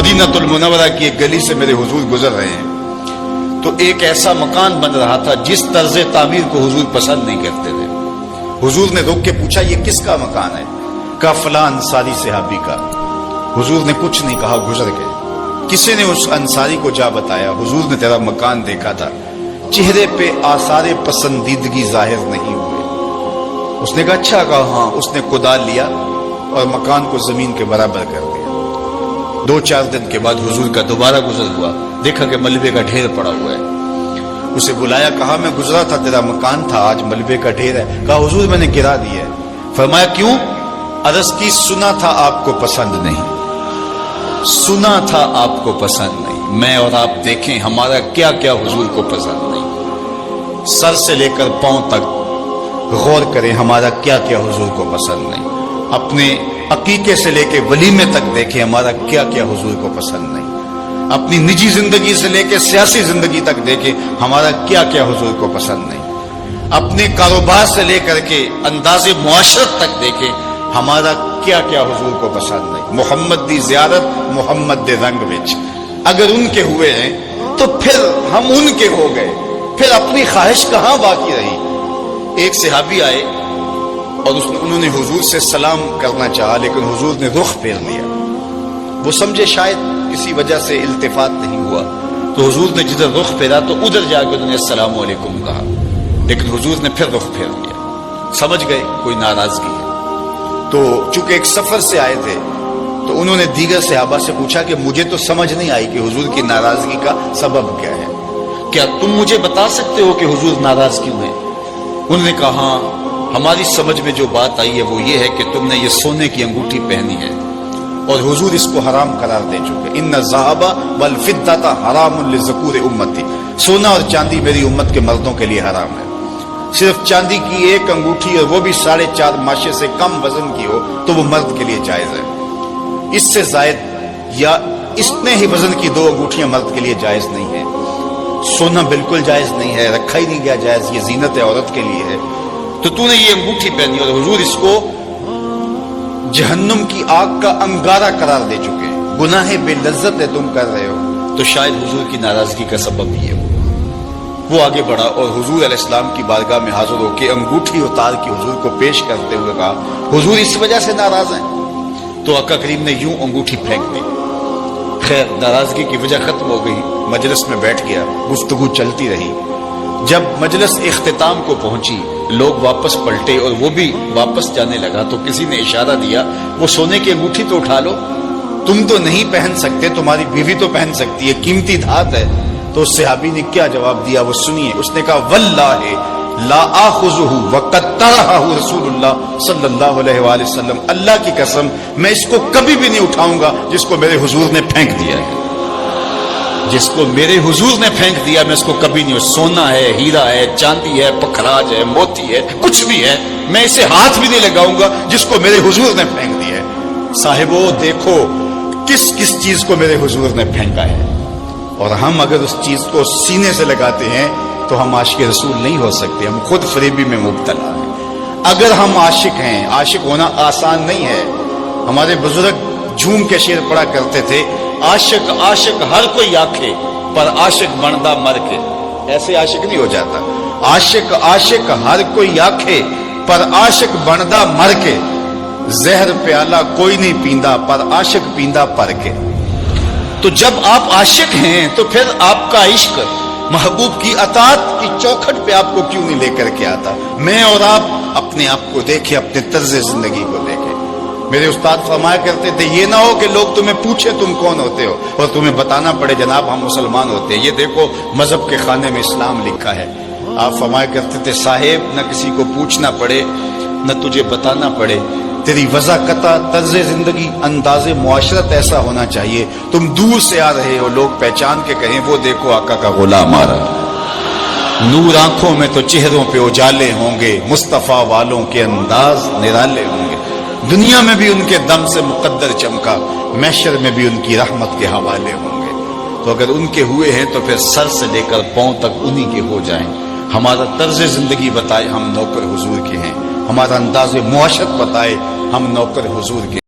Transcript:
मदीनतुल मुनव्वरा की एक गली से मेरे हुजूर गुजर रहे हैं, तो एक ऐसा मकान बन रहा था जिस तर्ज तामीर को हुजूर पसंद नहीं करते थे। हुजूर ने रोक के पूछा, ये किसका मकान है? कहा फलां अंसारी सहाबी का। हुजूर ने कुछ नहीं कहा, गुजर गए। किसी ने उस अंसारी को जा बताया, हुजूर ने तेरा मकान देखा था, चेहरे पे आसारे पसंदीदगी जाहिर नहीं हुए। उसने कहा अच्छा। कहा हाँ। उसने कुदाल लिया और मकान को जमीन के बराबर कर दिया। 2-4 दिन के बाद हुजूर का दोबारा गुजर हुआ, देखा कि मलबे का ढेर पड़ा हुआ है। उसे बुलाया, कहा मैं गुजरा था, तेरा मकान था, आज मलबे का ढेर है। कहा हुजूर मैंने गिरा दिया है। फरमाया क्यों? अर्ज की सुना था आपको पसंद नहीं, सुना था आपको पसंद नहीं। मैं और आप देखें हमारा क्या क्या हुजूर को पसंद नहीं। सर से लेकर पांव तक गौर करें, हमारा क्या क्या हुजूर को पसंद नहीं। अपने अकीके से लेके वलीमे तक देखें, हमारा क्या क्या हुजूर को पसंद नहीं। अपनी निजी जिंदगी से लेके सियासी जिंदगी तक देखें, हमारा क्या क्या हुजूर को पसंद नहीं। अपने कारोबार से लेकर के अंदाजे मुआशरत तक देखें, हमारा क्या क्या हुजूर को पसंद नहीं। मोहम्मद दी ज़ियारत मोहम्मद दे रंग विच अगर उनके हुए हैं तो फिर हम उनके हो गए, फिर अपनी ख्वाहिश कहां बाकी रही। एक सहाबी आए और उन्होंने हुजूर से सलाम करना चाहा, लेकिन हुजूर ने रुख फेर लिया। वो समझे शायद किसी वजह से इल्तिफात नहीं हुआ, तो हुजूर ने जिधर रुख फेरा तो उधर जाकर उन्होंने अस्सलाम वालेकुम कहा, लेकिन हुजूर ने फिर रुख फेर लिया। समझ गए कोई नाराजगी है। तो चूंकि एक सफर से आए थे, तो उन्होंने दीगर सहाबा से पूछा कि मुझे तो समझ नहीं आई कि हुजूर की नाराजगी का सबब क्या है, क्या तुम मुझे बता सकते हो कि हुजूर नाराज क्यों है? उन्होंने कहा हमारी समझ में जो बात आई है वो ये है कि तुमने ये सोने की अंगूठी पहनी है और हुजूर इसको हराम करार दे चुके। इन्ना ज़हाबा वल फिद्दता हरामुन लिज़कूर उम्मती, सोना और चांदी मेरी उम्मत के मर्दों के लिए हराम है। सिर्फ चांदी की एक अंगूठी और वो भी 4.5 माशे से कम वजन की हो तो वो मर्द के लिए जायज है। इससे जायद या इतने ही वजन की 2 अंगूठियां मर्द के लिए जायज नहीं है। सोना बिल्कुल जायज नहीं है, रखा ही नहीं गया जायज, ये जीनत औरत के लिए है। तो तूने ये अंगूठी पहनी और हुजूर इसको जहन्नुम की आग का अंगारा करार दे चुके हैं, गुनाह बेलज्जत है तुम कर रहे हो, तो शायद हुजूर की नाराजगी का सबब ये हो। वो आगे बढ़ा और हुजूर अलैहिस्सलाम की बारगाह में हाजिर होकर अंगूठी उतार के हुजूर को पेश करते हुए कहा हुजूर इस वजह से नाराज हैं? तो आका करीम ने यूं अंगूठी फेंक दी। खैर नाराजगी की वजह खत्म हो गई, मजलिस में बैठ गया, गुफ्तगू चलती रही। जब मजलिस इख्तिताम को पहुंची, लोग वापस पलटे और वो भी वापस जाने लगा, तो किसी ने इशारा दिया वो सोने की अंगूठी तो उठा लो, तुम तो नहीं पहन सकते, तुम्हारी बीवी तो पहन सकती है, कीमती धात है। तो उस सहाबी ने क्या जवाब दिया वो सुनिए। उसने कहा वल्लाहि ला आखुजुहु वक़द तरहहु रसूलुल्लाह सल्लल्लाहु अलैहि वसल्लम, अल्लाह की कसम मैं इसको कभी भी नहीं उठाऊंगा जिसको मेरे हुजूर ने फेंक दिया है। जिसको मेरे हुजूर ने फेंक दिया मैं इसको कभी नहीं, सोना है, हीरा है, चांदी है, पखराज है, मोती है, कुछ भी है, मैं इसे हाथ भी नहीं लगाऊंगा जिसको मेरे हुजूर ने फेंक दिया है। साहिबो देखो किस किस चीज को मेरे हुजूर ने फेंका है, और हम अगर उस चीज को सीने से लगाते हैं तो हम आशिक रसूल नहीं हो सकते, हम खुद फरेबी में मुब्तला हैं। अगर हम आशिक हैं, आशिक होना आसान नहीं है। हमारे बुजुर्ग झूम के शेर पढ़ा करते थे, आशिक आशिक हर कोई आखे पर आशिक बनदा मर के। ऐसे आशिक नहीं हो जाता। आशिक आशिक हर कोई आखे पर आशिक बनदा मर के, जहर प्याला कोई नहीं पींदा पर आशिक पींदा पर के। तो जब आप आशिक हैं तो फिर आपका इश्क महबूब की अताअत की चौखट पे आपको क्यों नहीं लेकर के आता? मैं और आप अपने आप को देखें, अपने तर्ज जिंदगी को देखें। मेरे उस्ताद फरमाया करते थे ये ना हो कि लोग तुम्हें पूछे तुम कौन होते हो और तुम्हें बताना पड़े जनाब हम मुसलमान होते हैं। ये देखो मजहब के खाने में इस्लाम लिखा है। आप फरमाया करते थे साहेब न किसी को पूछना पड़े न तुझे बताना पड़े, तेरी वज़ाकता तर्ज जिंदगी अंदाजे मुआशरत ऐसा होना चाहिए, तुम दूर से आ रहे हो लोग पहचान के कहें वो देखो आका का गुलाम आ रहा। नूर आंखों में तो चेहरों पे उजाले होंगे, मुस्तफा वालों के अंदाज निराले होंगे। दुनिया में भी उनके दम से मुकद्दर चमका, महशर में भी उनकी रहमत के हवाले होंगे। तो अगर उनके हुए हैं तो फिर सर से लेकर पांव तक उन्हीं के हो जाएं। हमारा तर्ज जिंदगी बताए हम नौकर हुजूर के हैं, हमारा अंदाज़ मुआशरत बताए हम नौकर हुजूर के।